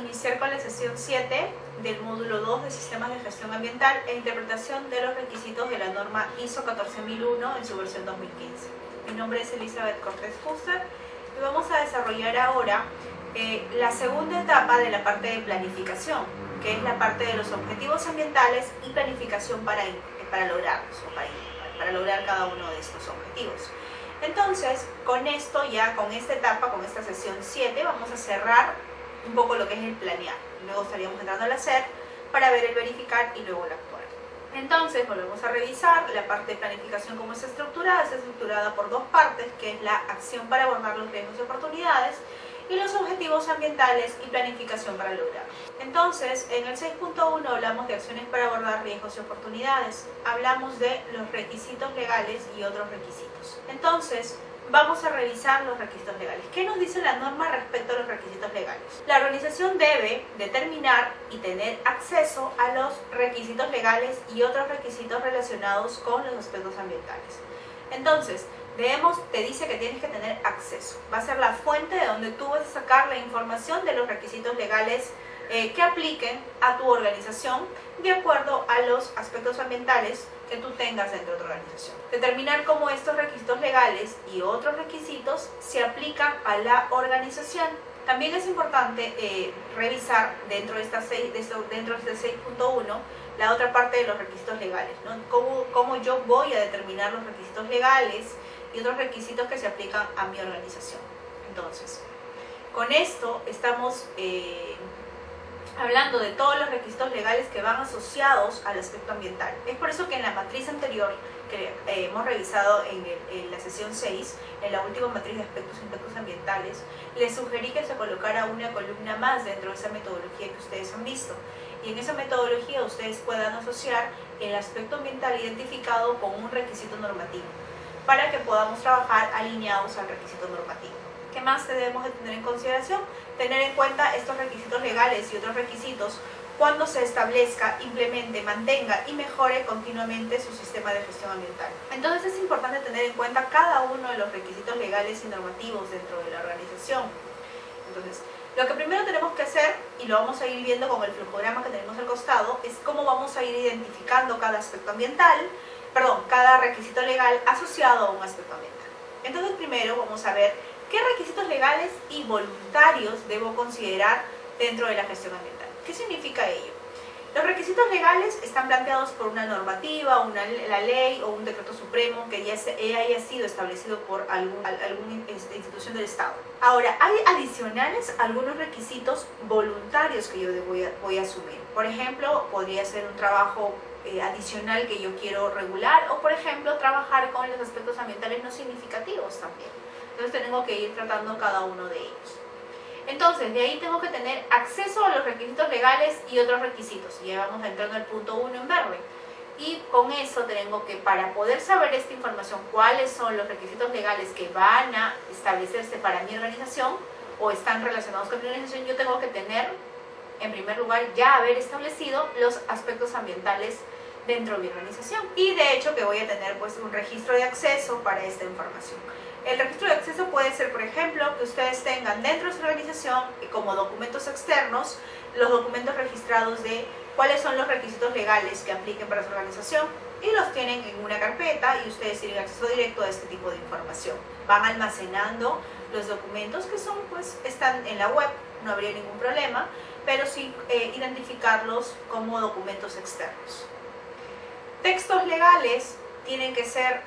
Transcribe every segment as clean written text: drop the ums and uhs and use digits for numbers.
iniciar con la sesión 7 del módulo 2 de Sistemas de Gestión Ambiental e interpretación de los requisitos de la norma ISO 14001 en su versión 2015. Mi nombre es Elizabeth Cortés Fuster y vamos a desarrollar ahora la segunda etapa de la parte de planificación, que es la parte de los objetivos ambientales y planificación para lograrlos, o para lograr cada uno de estos objetivos. Entonces, con esto ya, con esta etapa, con esta sesión 7, vamos a cerrar un poco lo que es el planear. Luego estaríamos entrando al hacer para ver el verificar y luego el actuar. Entonces, volvemos a revisar la parte de planificación, cómo está estructurada. Está estructurada por dos partes, que es la acción para abordar los riesgos y oportunidades, y los objetivos ambientales y planificación para lograr. Entonces, en el 6.1 hablamos de acciones para abordar riesgos y oportunidades. Hablamos de los requisitos legales y otros requisitos. Entonces, vamos a revisar los requisitos legales. ¿Qué nos dice la norma respecto a los requisitos legales? La organización debe determinar y tener acceso a los requisitos legales y otros requisitos relacionados con los aspectos ambientales. Entonces, te dice que tienes que tener acceso. Va a ser la fuente de donde tú vas a sacar la información de los requisitos legales que apliquen a tu organización de acuerdo a los aspectos ambientales que tú tengas dentro de tu organización. Determinar cómo estos requisitos legales y otros requisitos se aplican a la organización. También es importante revisar dentro de este 6.1 la otra parte de los requisitos legales, ¿no? Cómo yo voy a determinar los requisitos legales y otros requisitos que se aplican a mi organización. Entonces, con esto estamos hablando de todos los requisitos legales que van asociados al aspecto ambiental. Es por eso que en la matriz anterior que hemos revisado en la sesión 6, en la última matriz de aspectos y impactos ambientales, les sugerí que se colocara una columna más dentro de esa metodología que ustedes han visto. Y en esa metodología ustedes puedan asociar el aspecto ambiental identificado con un requisito normativo, para que podamos trabajar alineados al requisito normativo. ¿Qué más debemos de tener en consideración? Tener en cuenta estos requisitos legales y otros requisitos cuando se establezca, implemente, mantenga y mejore continuamente su sistema de gestión ambiental. Entonces es importante tener en cuenta cada uno de los requisitos legales y normativos dentro de la organización. Entonces, lo que primero tenemos que hacer, y lo vamos a ir viendo con el flujograma que tenemos al costado, es cómo vamos a ir identificando cada aspecto ambiental, cada requisito legal asociado a un aspecto ambiental. Entonces primero vamos a ver qué requisitos legales y voluntarios debo considerar dentro de la gestión ambiental. ¿Qué significa ello? Los requisitos legales están planteados por una normativa, la ley o un decreto supremo que ya haya sido establecido por alguna institución del Estado. Ahora, hay adicionales algunos requisitos voluntarios que yo voy a asumir. Por ejemplo, podría ser un trabajo adicional que yo quiero regular, o por ejemplo trabajar con los aspectos ambientales no significativos también. Entonces tengo que ir tratando cada uno de ellos. Entonces de ahí tengo que tener acceso a los requisitos legales y otros requisitos. Ya vamos entrando al punto 1 en verde. Y con eso tengo que, para poder saber esta información, cuáles son los requisitos legales que van a establecerse para mi organización o están relacionados con mi organización, yo tengo que tener, en primer lugar, ya haber establecido los aspectos ambientales dentro de mi organización. Y de hecho que voy a tener pues un registro de acceso para esta información. El registro de acceso puede ser, por ejemplo, que ustedes tengan dentro de su organización como documentos externos los documentos registrados de cuáles son los requisitos legales que apliquen para su organización, y los tienen en una carpeta y ustedes tienen acceso directo a este tipo de información. Van almacenando los documentos que están en la web, no habría ningún problema, pero sí identificarlos como documentos externos. Textos legales tienen que ser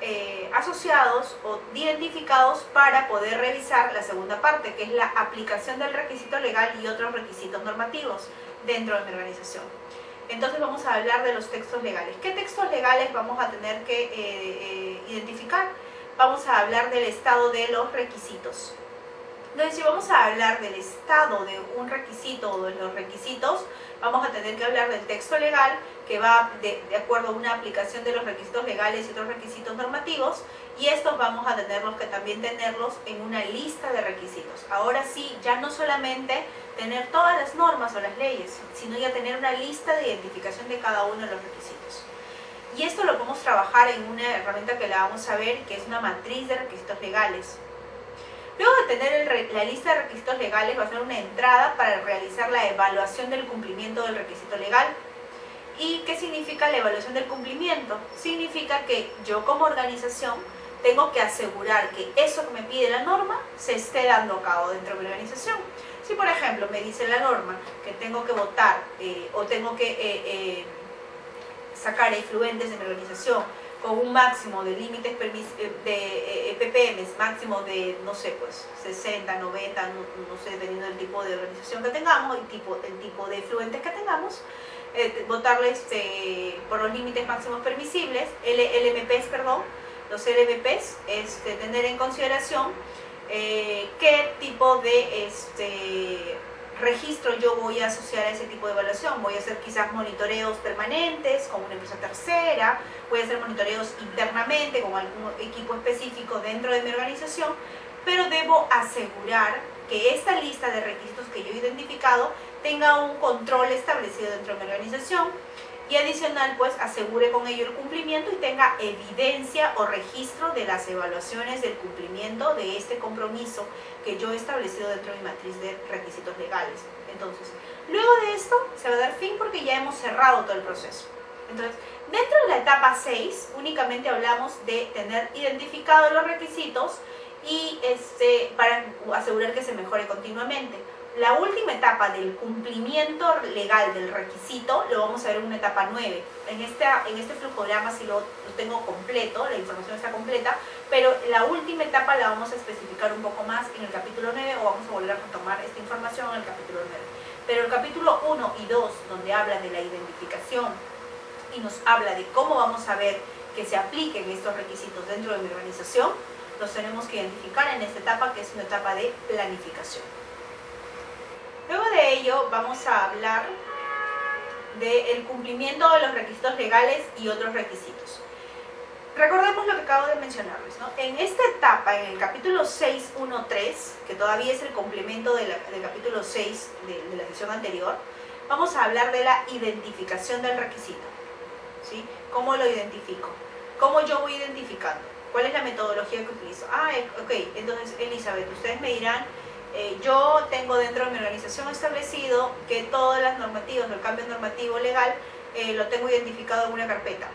asociados o identificados para poder revisar la segunda parte, que es la aplicación del requisito legal y otros requisitos normativos dentro de mi organización. Entonces vamos a hablar de los textos legales. ¿Qué textos legales vamos a tener que identificar? Vamos a hablar del estado de los requisitos. Entonces, si vamos a hablar del estado de un requisito o de los requisitos, vamos a tener que hablar del texto legal, que va de acuerdo a una aplicación de los requisitos legales y otros requisitos normativos, y estos vamos a tenerlos que también tenerlos en una lista de requisitos. Ahora sí, ya no solamente tener todas las normas o las leyes, sino ya tener una lista de identificación de cada uno de los requisitos. Y esto lo podemos trabajar en una herramienta que la vamos a ver, que es una matriz de requisitos legales. Luego de tener la lista de requisitos legales, va a ser una entrada para realizar la evaluación del cumplimiento del requisito legal. ¿Y qué significa la evaluación del cumplimiento? Significa que yo como organización tengo que asegurar que eso que me pide la norma se esté dando a cabo dentro de mi organización. Si por ejemplo me dice la norma que tengo que votar o tengo que sacar efluentes de mi organización con un máximo de límites de ppm, máximo de, no sé, pues 60, 90, no sé, dependiendo del tipo de organización que tengamos, el tipo de efluentes que tengamos, votarles por los límites máximos permisibles, LMPs, perdón, los LMPs, tener en consideración qué tipo de registro yo voy a asociar a ese tipo de evaluación. Voy a hacer quizás monitoreos permanentes con una empresa tercera, voy a hacer monitoreos internamente con algún equipo específico dentro de mi organización, pero debo asegurar que esta lista de requisitos que yo he identificado tenga un control establecido dentro de mi organización y adicional pues asegure con ello el cumplimiento y tenga evidencia o registro de las evaluaciones del cumplimiento de este compromiso que yo he establecido dentro de mi matriz de requisitos legales. Entonces, luego de esto se va a dar fin porque ya hemos cerrado todo el proceso. Entonces, dentro de la etapa 6 únicamente hablamos de tener identificados los requisitos y para asegurar que se mejore continuamente. La última etapa del cumplimiento legal del requisito lo vamos a ver en una etapa 9. En este flujograma sí lo tengo completo, la información está completa, pero la última etapa la vamos a especificar un poco más en el capítulo 9 o vamos a volver a retomar esta información en el capítulo 9. Pero el capítulo 1 y 2, donde habla de la identificación y nos habla de cómo vamos a ver que se apliquen estos requisitos dentro de mi organización, los tenemos que identificar en esta etapa que es una etapa de planificación. Luego de ello vamos a hablar del cumplimiento de los requisitos legales y otros requisitos. Recordemos lo que acabo de mencionarles, ¿no? En esta etapa, en el capítulo 6.1.3, que todavía es el complemento del capítulo 6 de la sesión anterior, vamos a hablar de la identificación del requisito, ¿sí? ¿Cómo lo identifico? ¿Cómo yo voy identificando? ¿Cuál es la metodología que utilizo? Ok, entonces Elizabeth, ustedes me dirán, yo tengo dentro de mi organización establecido que todas las normativas, el cambio normativo legal, lo tengo identificado en una carpeta.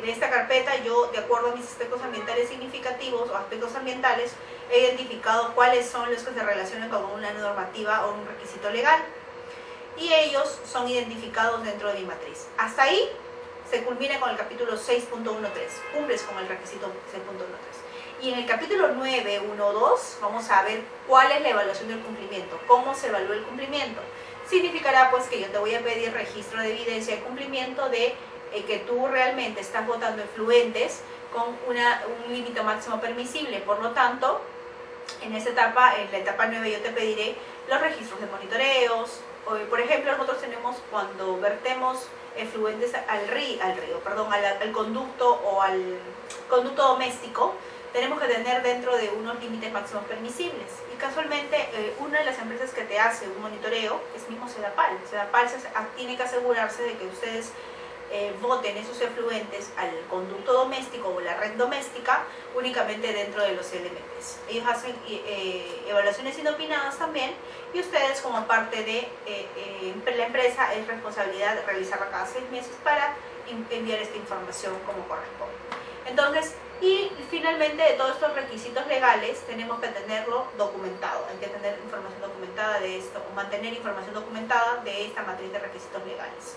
En esta carpeta yo, de acuerdo a mis aspectos ambientales significativos o aspectos ambientales, he identificado cuáles son los que se relacionan con una normativa o un requisito legal. Y ellos son identificados dentro de mi matriz. Hasta ahí se culmina con el capítulo 6.1.3. Cumples con el requisito 6.1.3. Y en el capítulo 9.1.2 vamos a ver cuál es la evaluación del cumplimiento, cómo se evalúa el cumplimiento. Significará pues que yo te voy a pedir registro de evidencia de cumplimiento de que tú realmente estás botando efluentes con un límite máximo permisible. Por lo tanto, en esta etapa, en la etapa 9, yo te pediré los registros de monitoreos. Por ejemplo, nosotros tenemos cuando vertemos efluentes al conducto o al conducto doméstico, tenemos que tener dentro de unos límites máximos permisibles. Y casualmente, una de las empresas que te hace un monitoreo es mismo Sedapal. Sedapal tiene que asegurarse de que ustedes voten esos efluentes al conducto doméstico o la red doméstica únicamente dentro de los LMPs. Ellos hacen evaluaciones inopinadas también y ustedes como parte de la empresa es responsabilidad de realizarla cada 6 meses para enviar esta información como corresponde. Entonces, y finalmente de todos estos requisitos legales tenemos que tenerlo documentado, hay que tener información documentada de esto, o mantener información documentada de esta matriz de requisitos legales.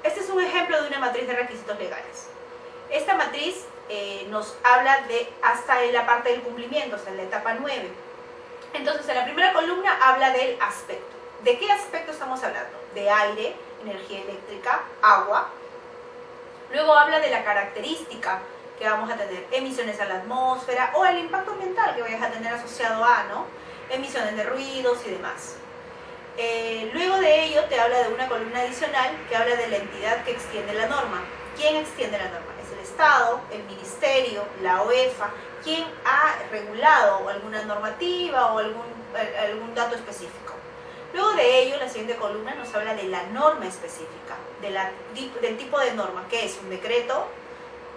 Este es un ejemplo de una matriz de requisitos legales. Esta matriz nos habla de hasta la parte del cumplimiento, hasta la etapa 9. Entonces, en la primera columna habla del aspecto. ¿De qué aspecto estamos hablando? De aire, energía eléctrica, agua. Luego habla de la característica que vamos a tener, emisiones a la atmósfera o el impacto ambiental que vayas a tener asociado a, ¿no? Emisiones de ruidos y demás. Luego de ello te habla de una columna adicional que habla de la entidad que extiende la norma. ¿Quién extiende la norma? Es el Estado, el Ministerio, la OEFA, quien ha regulado alguna normativa o algún dato específico. Luego de ello, la siguiente columna nos habla de la norma específica, del tipo de norma, que es un decreto,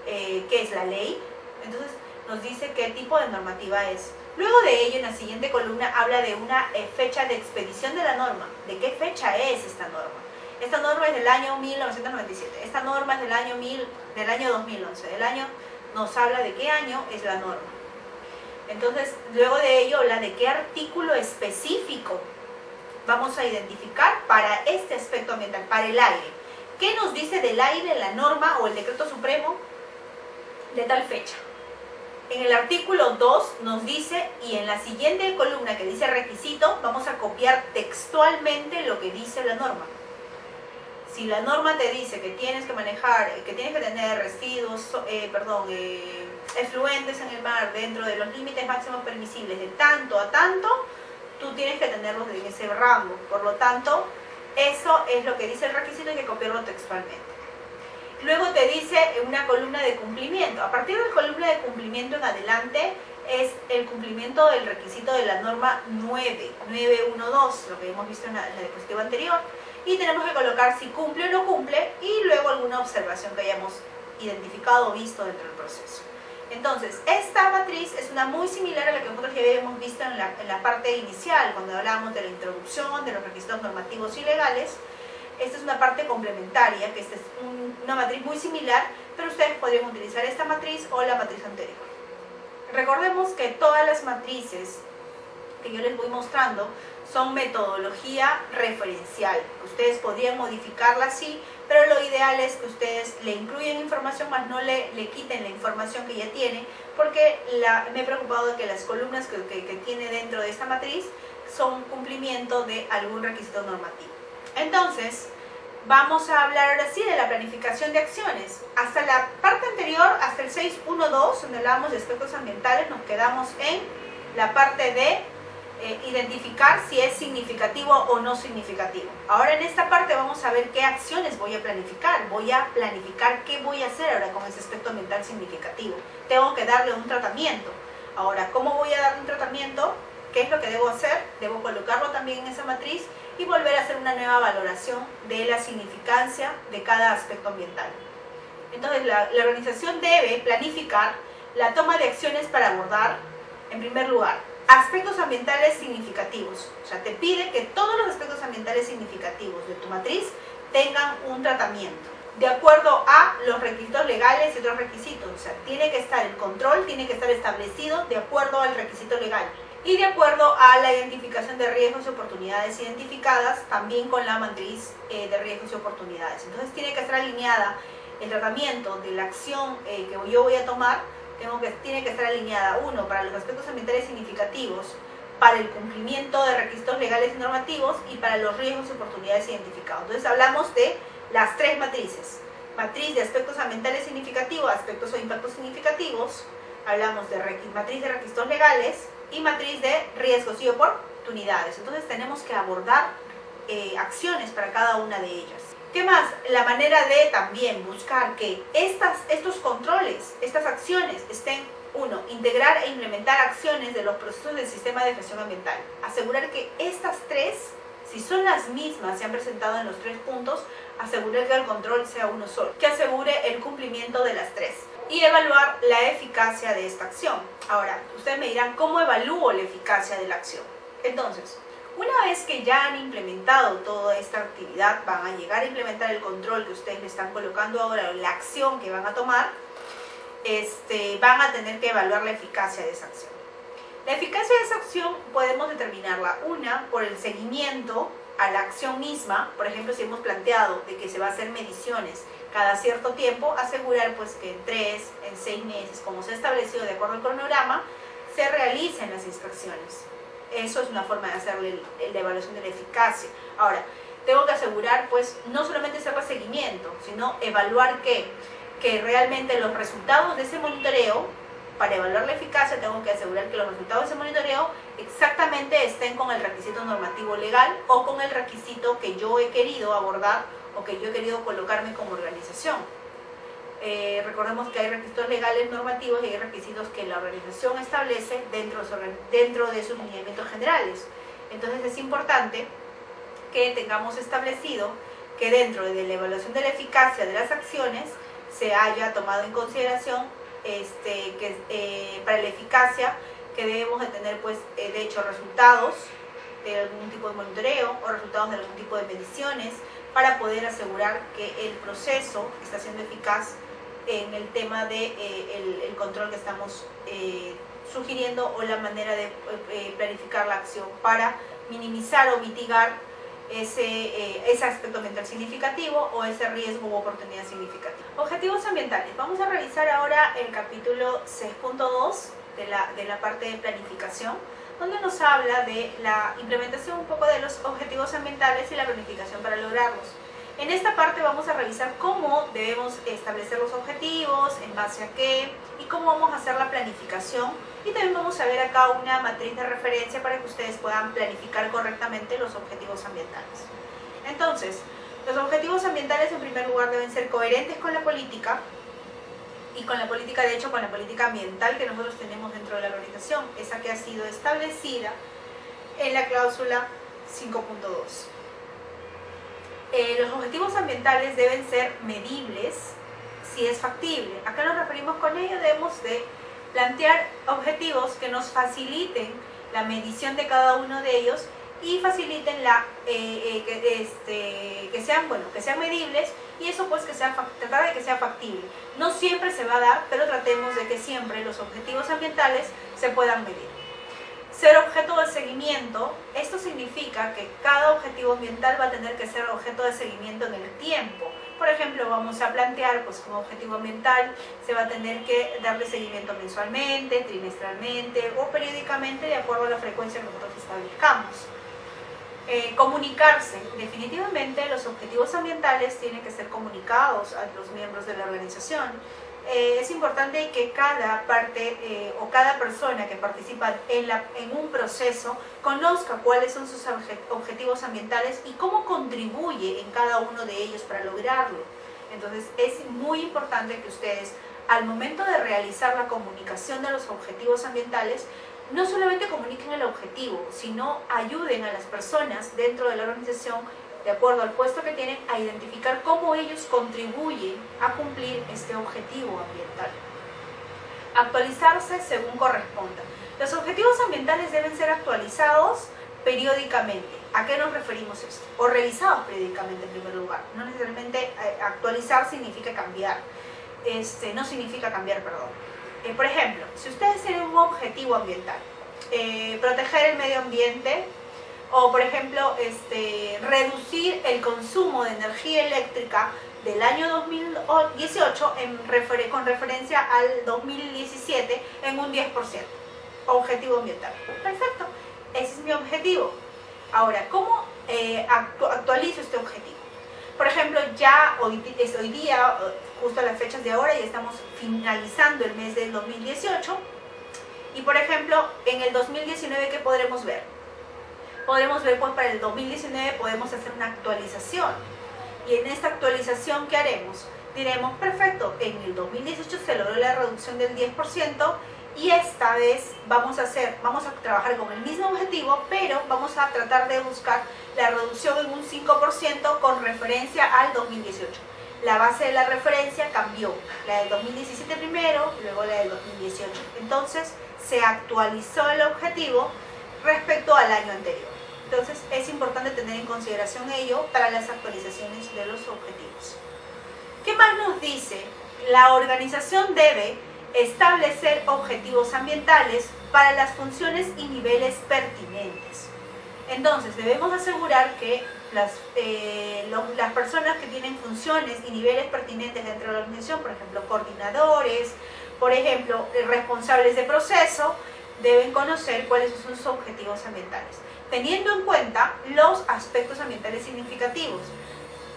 que es la ley. Entonces nos dice qué tipo de normativa es. Luego de ello, en la siguiente columna habla de una fecha de expedición de la norma. ¿De qué fecha es esta norma? Esta norma es del año 1997. Esta norma es del año 2011. Nos habla de qué año es la norma. Entonces, luego de ello habla de qué artículo específico vamos a identificar para este aspecto ambiental, para el aire. ¿Qué nos dice del aire la norma o el decreto supremo de tal fecha? En el artículo 2 nos dice, y en la siguiente columna que dice requisito, vamos a copiar textualmente lo que dice la norma. Si la norma te dice que tienes que manejar, que tienes que tener residuos, efluentes en el mar dentro de los límites máximos permisibles de tanto a tanto, tú tienes que tenerlos en ese rango. Por lo tanto, eso es lo que dice el requisito, hay que copiarlo textualmente. Luego te dice una columna de cumplimiento. A partir de la columna de cumplimiento en adelante es el cumplimiento del requisito de la norma 912, lo que hemos visto en la diapositiva anterior. Y tenemos que colocar si cumple o no cumple y luego alguna observación que hayamos identificado o visto dentro del proceso. Entonces, esta matriz es una muy similar a la que nosotros ya habíamos visto en la parte inicial, cuando hablábamos de la introducción, de los requisitos normativos y legales. Esta es una parte complementaria, que esta es una matriz muy similar, pero ustedes podrían utilizar esta matriz o la matriz anterior. Recordemos que todas las matrices que yo les voy mostrando son metodología referencial. Ustedes podrían modificarla así, pero lo ideal es que ustedes le incluyan información, más no le quiten la información que ya tiene, porque me he preocupado de que las columnas que tiene dentro de esta matriz son cumplimiento de algún requisito normativo. Entonces, vamos a hablar ahora sí de la planificación de acciones. Hasta la parte anterior, hasta el 6.1.2, donde hablábamos de aspectos ambientales, nos quedamos en la parte de identificar si es significativo o no significativo. Ahora en esta parte vamos a ver qué acciones voy a planificar. Voy a planificar qué voy a hacer ahora con ese aspecto ambiental significativo. Tengo que darle un tratamiento. Ahora, ¿cómo voy a darle un tratamiento? ¿Qué es lo que debo hacer? Debo colocarlo también en esa matriz y volver a hacer una nueva valoración de la significancia de cada aspecto ambiental. Entonces, la organización debe planificar la toma de acciones para abordar, en primer lugar, aspectos ambientales significativos. O sea, te pide que todos los aspectos ambientales significativos de tu matriz tengan un tratamiento de acuerdo a los requisitos legales y otros requisitos. O sea, tiene que estar el control, tiene que estar establecido de acuerdo al requisito legal y de acuerdo a la identificación de riesgos y oportunidades identificadas también con la matriz de riesgos y oportunidades. Entonces tiene que estar alineada el tratamiento de la acción que yo voy a tomar. Tiene que estar alineada, uno, para los aspectos ambientales significativos, para el cumplimiento de requisitos legales y normativos y para los riesgos y oportunidades identificados. Entonces hablamos de las tres matrices: matriz de aspectos ambientales significativos, aspectos o impactos significativos, hablamos de matriz de requisitos legales y matriz de riesgos y oportunidades. Entonces tenemos que abordar acciones para cada una de ellas. ¿Qué más? La manera de también buscar que estos controles, estas acciones estén, uno, integrar e implementar acciones de los procesos del sistema de gestión ambiental. Asegurar que estas tres, si son las mismas, se han presentado en los tres puntos, asegurar que el control sea uno solo, que asegure el cumplimiento de las tres. Y evaluar la eficacia de esta acción. Ahora, ustedes me dirán, ¿cómo evalúo la eficacia de la acción? Entonces, una vez que ya han implementado toda esta actividad, van a llegar a implementar el control que ustedes le están colocando ahora, la acción que van a tomar, van a tener que evaluar la eficacia de esa acción. La eficacia de esa acción podemos determinarla, una, por el seguimiento a la acción misma. Por ejemplo, si hemos planteado de que se va a hacer mediciones cada cierto tiempo, asegurar pues que en 3, en 6 meses, como se ha establecido de acuerdo al cronograma, se realicen las inspecciones. Eso es una forma de hacerle la evaluación de la eficacia. Ahora, tengo que asegurar, pues, no solamente hacer el seguimiento, sino evaluar que realmente los resultados de ese monitoreo, para evaluar la eficacia, tengo que asegurar que los resultados de ese monitoreo exactamente estén con el requisito normativo legal o con el requisito que yo he querido abordar o que yo he querido colocarme como organización. Recordemos que hay requisitos legales normativos y hay requisitos que la organización establece dentro de sus lineamientos generales. Entonces es importante que tengamos establecido que dentro de la evaluación de la eficacia de las acciones se haya tomado en consideración para la eficacia que debemos de tener, pues, de hecho, resultados de algún tipo de monitoreo o resultados de algún tipo de mediciones para poder asegurar que el proceso está siendo eficaz en el tema de el control que estamos sugiriendo o la manera de planificar la acción para minimizar o mitigar ese aspecto ambiental significativo o ese riesgo u oportunidad significativa. Objetivos ambientales. Vamos a revisar ahora el capítulo 6.2 de la parte de planificación, donde nos habla de la implementación un poco de los objetivos ambientales y la planificación para lograrlos. En esta parte vamos a revisar cómo debemos establecer los objetivos, en base a qué y cómo vamos a hacer la planificación, y también vamos a ver acá una matriz de referencia para que ustedes puedan planificar correctamente los objetivos ambientales. Entonces, los objetivos ambientales en primer lugar deben ser coherentes con la política y con la política, de hecho, con la política ambiental que nosotros tenemos dentro de la organización, esa que ha sido establecida en la cláusula 5.2. Los objetivos ambientales deben ser medibles si es factible. Acá nos referimos con ello, debemos de plantear objetivos que nos faciliten la medición de cada uno de ellos y faciliten que sean medibles, y eso pues tratar de que sea factible. No siempre se va a dar, pero tratemos de que siempre los objetivos ambientales se puedan medir. Ser objeto de seguimiento, esto significa que cada objetivo ambiental va a tener que ser objeto de seguimiento en el tiempo. Por ejemplo, vamos a plantear, pues como objetivo ambiental, se va a tener que darle seguimiento mensualmente, trimestralmente o periódicamente de acuerdo a la frecuencia que nosotros establezcamos. Comunicarse. Definitivamente los objetivos ambientales tienen que ser comunicados a los miembros de la organización. Es importante que cada parte o cada persona que participa en un proceso conozca cuáles son sus objetivos ambientales y cómo contribuye en cada uno de ellos para lograrlo. Entonces es muy importante que ustedes, al momento de realizar la comunicación de los objetivos ambientales, no solamente comuniquen el objetivo, sino ayuden a las personas dentro de la organización, de acuerdo al puesto que tienen, a identificar cómo ellos contribuyen a cumplir este objetivo ambiental. Actualizarse según corresponda. Los objetivos ambientales deben ser actualizados periódicamente. ¿A qué nos referimos esto? O revisados periódicamente en primer lugar. No necesariamente actualizar significa cambiar. No significa cambiar, perdón. Por ejemplo, si ustedes tienen un objetivo ambiental, proteger el medio ambiente, o por ejemplo, reducir el consumo de energía eléctrica del año 2018 con referencia al 2017 en un 10%. Objetivo ambiental. Perfecto, ese es mi objetivo. Ahora, ¿cómo actualizo este objetivo? Por ejemplo, ya hoy día, justo a las fechas de ahora, ya estamos finalizando el mes del 2018. Y por ejemplo, en el 2019, ¿qué podremos ver? Podremos ver, pues para el 2019 podemos hacer una actualización. Y en esta actualización, ¿qué haremos? Diremos, perfecto, en el 2018 se logró la reducción del 10%, y esta vez vamos a trabajar con el mismo objetivo, pero vamos a tratar de buscar la reducción en un 5% con referencia al 2018. La base de la referencia cambió, la del 2017 primero, luego la del 2018. Entonces se actualizó el objetivo respecto al año anterior. Entonces es importante tener en consideración ello para las actualizaciones de los objetivos. ¿Qué más nos dice? La organización debe establecer objetivos ambientales para las funciones y niveles pertinentes. Entonces debemos asegurar que las personas que tienen funciones y niveles pertinentes dentro de la organización, por ejemplo coordinadores, por ejemplo responsables de proceso, deben conocer cuáles son sus objetivos ambientales, teniendo en cuenta los aspectos ambientales significativos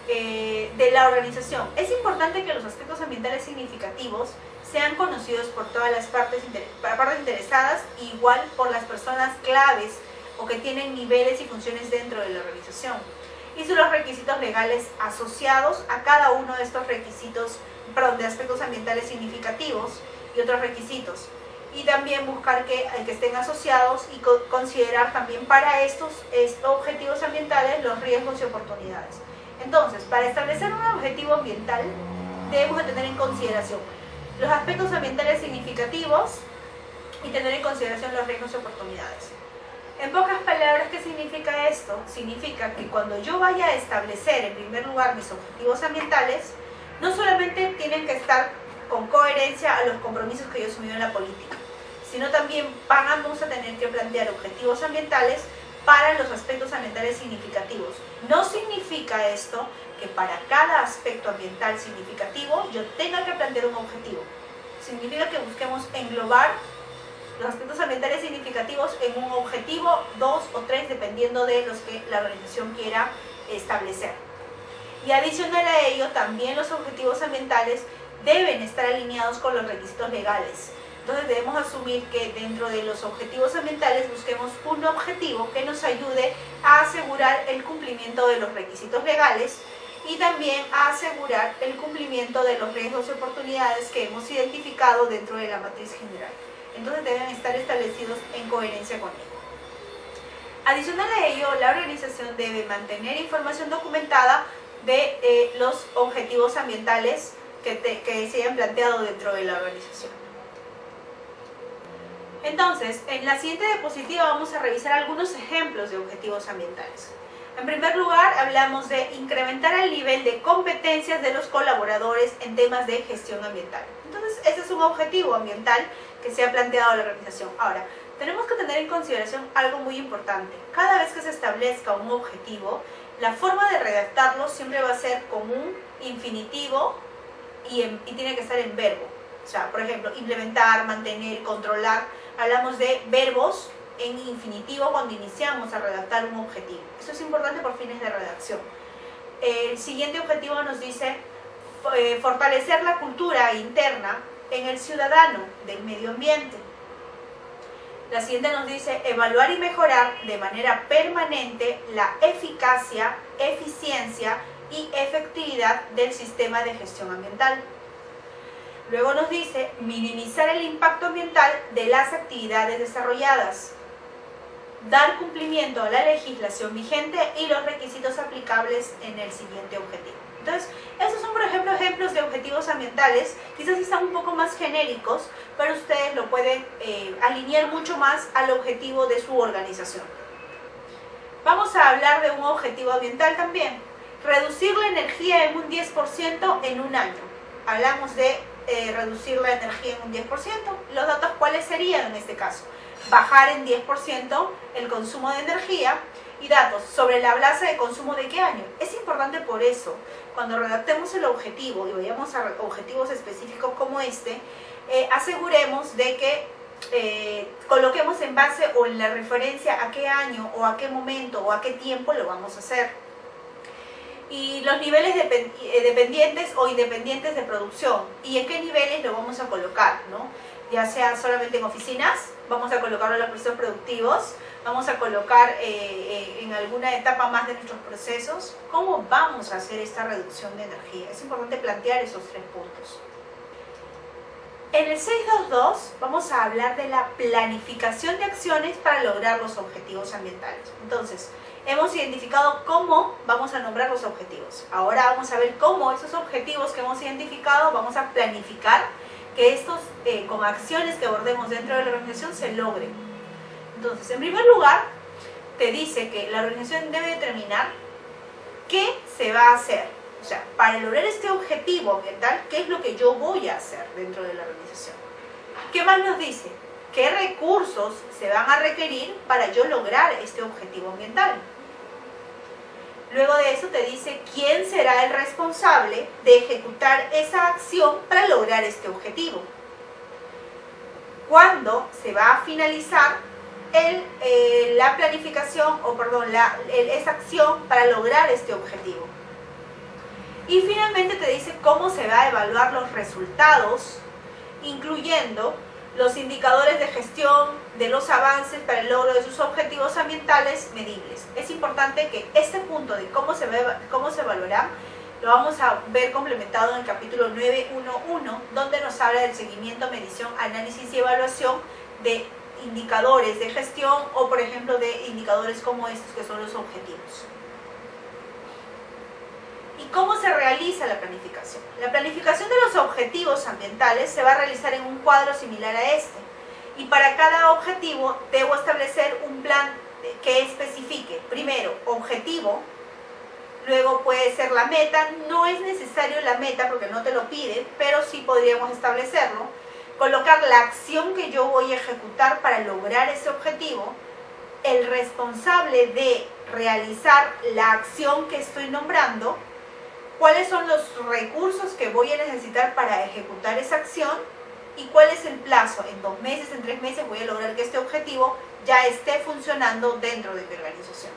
de la organización. Es importante que los aspectos ambientales significativos sean conocidos por todas las partes interesadas, igual por las personas claves o que tienen niveles y funciones dentro de la organización, y son los requisitos legales asociados a cada uno de estos requisitos, de aspectos ambientales significativos y otros requisitos, y también buscar que estén asociados y considerar también para estos objetivos ambientales los riesgos y oportunidades. Entonces, para establecer un objetivo ambiental debemos de tener en consideración los aspectos ambientales significativos, y tener en consideración los riesgos y oportunidades. En pocas palabras, ¿qué significa esto? Significa que cuando yo vaya a establecer en primer lugar mis objetivos ambientales, no solamente tienen que estar con coherencia a los compromisos que yo he asumido en la política, sino también vamos a tener que plantear objetivos ambientales para los aspectos ambientales significativos. No significa esto que para cada aspecto ambiental significativo yo tenga que plantear un objetivo. Significa que busquemos englobar los aspectos ambientales significativos en un objetivo, 2 o 3, dependiendo de los que la organización quiera establecer. Y adicional a ello, también los objetivos ambientales deben estar alineados con los requisitos legales. Entonces debemos asumir que dentro de los objetivos ambientales busquemos un objetivo que nos ayude a asegurar el cumplimiento de los requisitos legales y también a asegurar el cumplimiento de los riesgos y oportunidades que hemos identificado dentro de la matriz general. Entonces deben estar establecidos en coherencia con ello. Adicional a ello, la organización debe mantener información documentada de los objetivos ambientales que se hayan planteado dentro de la organización. Entonces, en la siguiente diapositiva vamos a revisar algunos ejemplos de objetivos ambientales. En primer lugar, hablamos de incrementar el nivel de competencias de los colaboradores en temas de gestión ambiental. Entonces, este es un objetivo ambiental que se ha planteado la organización. Ahora, tenemos que tener en consideración algo muy importante. Cada vez que se establezca un objetivo, la forma de redactarlo siempre va a ser con un infinitivo y tiene que estar en verbo. O sea, por ejemplo, implementar, mantener, controlar. Hablamos de verbos en infinitivo cuando iniciamos a redactar un objetivo. Esto es importante por fines de redacción. El siguiente objetivo nos dice fortalecer la cultura interna en el ciudadano del medio ambiente. La siguiente nos dice evaluar y mejorar de manera permanente la eficacia, eficiencia y efectividad del sistema de gestión ambiental. Luego nos dice minimizar el impacto ambiental de las actividades desarrolladas, dar cumplimiento a la legislación vigente y los requisitos aplicables en el siguiente objetivo. Entonces, estos son, por ejemplo, ejemplos de objetivos ambientales. Quizás están un poco más genéricos, pero ustedes lo pueden alinear mucho más al objetivo de su organización. Vamos a hablar de un objetivo ambiental también. Reducir la energía en un 10% en un año. Hablamos de reducir la energía en un 10%. Los datos, ¿cuáles serían en este caso? Bajar en 10% el consumo de energía. Y datos sobre la balanza de consumo de qué año. Es importante por eso, cuando redactemos el objetivo y vayamos a objetivos específicos como este, aseguremos de que coloquemos en base o en la referencia a qué año o a qué momento o a qué tiempo lo vamos a hacer. Y los niveles dependientes o independientes de producción y en qué niveles lo vamos a colocar, ¿no? Ya sea solamente en oficinas, vamos a colocarlo en los procesos productivos, vamos a colocar en alguna etapa más de nuestros procesos. ¿Cómo vamos a hacer esta reducción de energía? Es importante plantear esos 3 puntos. En el 6.2.2 vamos a hablar de la planificación de acciones para lograr los objetivos ambientales. Entonces, hemos identificado cómo vamos a nombrar los objetivos. Ahora vamos a ver cómo esos objetivos que hemos identificado vamos a planificar que estos, con acciones que abordemos dentro de la organización, se logren. Entonces, en primer lugar, te dice que la organización debe determinar qué se va a hacer. O sea, para lograr este objetivo ambiental, ¿qué es lo que yo voy a hacer dentro de la organización? ¿Qué más nos dice? ¿Qué recursos se van a requerir para yo lograr este objetivo ambiental? Luego de eso te dice quién será el responsable de ejecutar esa acción para lograr este objetivo. ¿Cuándo se va a finalizar la planificación esa acción para lograr este objetivo? Y finalmente te dice cómo se va a evaluar los resultados, incluyendo los indicadores de gestión de los avances para el logro de sus objetivos ambientales medibles. Es importante que este punto de cómo se evaluará lo vamos a ver complementado en el capítulo 9.1.1, donde nos habla del seguimiento, medición, análisis y evaluación de indicadores de gestión o, por ejemplo, de indicadores como estos que son los objetivos. ¿Y cómo se realiza la planificación? La planificación de los objetivos ambientales se va a realizar en un cuadro similar a este. Y para cada objetivo debo establecer un plan que especifique, primero, objetivo, luego puede ser la meta, no es necesario la meta porque no te lo pide, pero sí podríamos establecerlo, colocar la acción que yo voy a ejecutar para lograr ese objetivo, el responsable de realizar la acción que estoy nombrando, cuáles son los recursos que voy a necesitar para ejecutar esa acción y cuál es el plazo. En 2 meses, en 3 meses voy a lograr que este objetivo ya esté funcionando dentro de mi organización.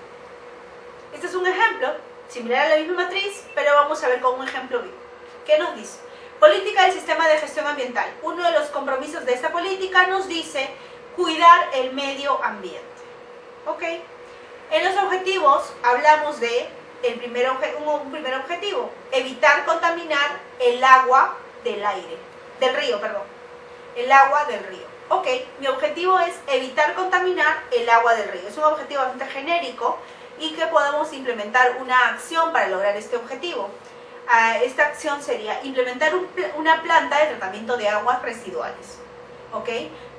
Este es un ejemplo similar a la misma matriz, pero vamos a ver con un ejemplo vivo. ¿Qué nos dice? Política del sistema de gestión ambiental. Uno de los compromisos de esta política nos dice cuidar el medio ambiente. ¿Ok? En los objetivos hablamos de un primer objetivo, evitar contaminar el agua del río. El agua del río. Ok, mi objetivo es evitar contaminar el agua del río. Es un objetivo bastante genérico y que podemos implementar una acción para lograr este objetivo. Esta acción sería implementar una planta de tratamiento de aguas residuales. ¿Ok?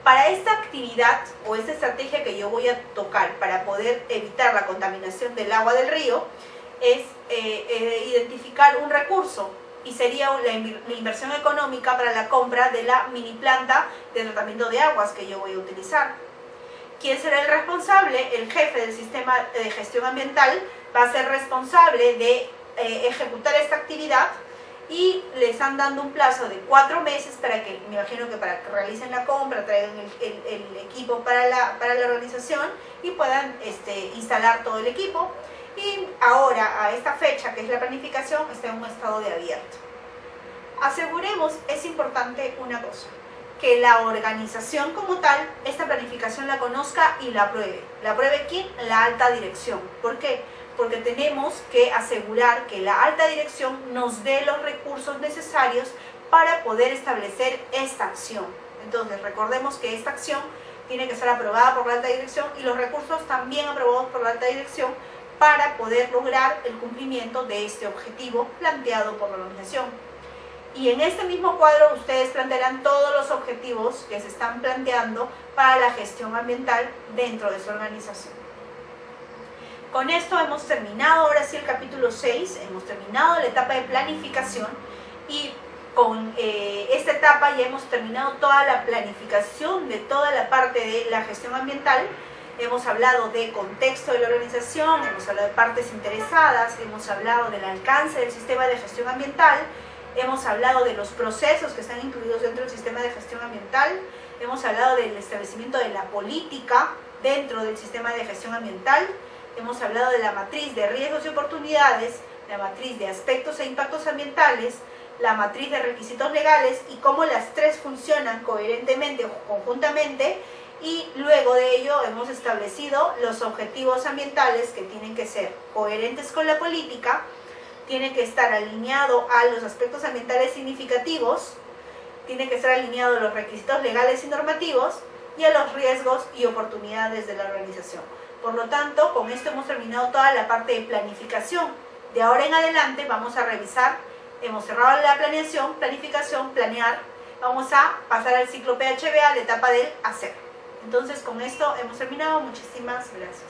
Para esta actividad o esta estrategia que yo voy a tocar para poder evitar la contaminación del agua del río es identificar un recurso y sería la inversión económica para la compra de la mini planta de tratamiento de aguas que yo voy a utilizar. ¿Quién será el responsable? El jefe del sistema de gestión ambiental va a ser responsable de ejecutar esta actividad y les están dando un plazo de 4 meses para que, me imagino que para que realicen la compra, traigan el equipo para la organización y puedan instalar todo el equipo. Y ahora, a esta fecha, que es la planificación, está en un estado de abierto. Aseguremos, es importante una cosa, que la organización como tal, esta planificación la conozca y la apruebe. ¿La apruebe quién? La alta dirección. ¿Por qué? Porque tenemos que asegurar que la alta dirección nos dé los recursos necesarios para poder establecer esta acción. Entonces, recordemos que esta acción tiene que ser aprobada por la alta dirección y los recursos también aprobados por la alta dirección para poder lograr el cumplimiento de este objetivo planteado por la organización. Y en este mismo cuadro ustedes plantearán todos los objetivos que se están planteando para la gestión ambiental dentro de su organización. Con esto hemos terminado ahora sí el capítulo 6, hemos terminado la etapa de planificación y con esta etapa ya hemos terminado toda la planificación de toda la parte de la gestión ambiental. Hemos hablado de contexto de la organización, hemos hablado de partes interesadas, hemos hablado del alcance del sistema de gestión ambiental, hemos hablado de los procesos que están incluidos dentro del sistema de gestión ambiental, hemos hablado del establecimiento de la política dentro del sistema de gestión ambiental, hemos hablado de la matriz de riesgos y oportunidades, la matriz de aspectos e impactos ambientales, la matriz de requisitos legales y cómo las tres funcionan coherentemente o conjuntamente, y luego de ello hemos establecido los objetivos ambientales que tienen que ser coherentes con la política, tiene que estar alineado a los aspectos ambientales significativos, tiene que estar alineado a los requisitos legales y normativos y a los riesgos y oportunidades de la organización. Por lo tanto, con esto hemos terminado toda la parte de planificación. De ahora en adelante vamos a revisar, hemos cerrado la planeación, planificación, planear, vamos a pasar al ciclo PHBA, la etapa del hacer. Entonces, con esto hemos terminado. Muchísimas gracias.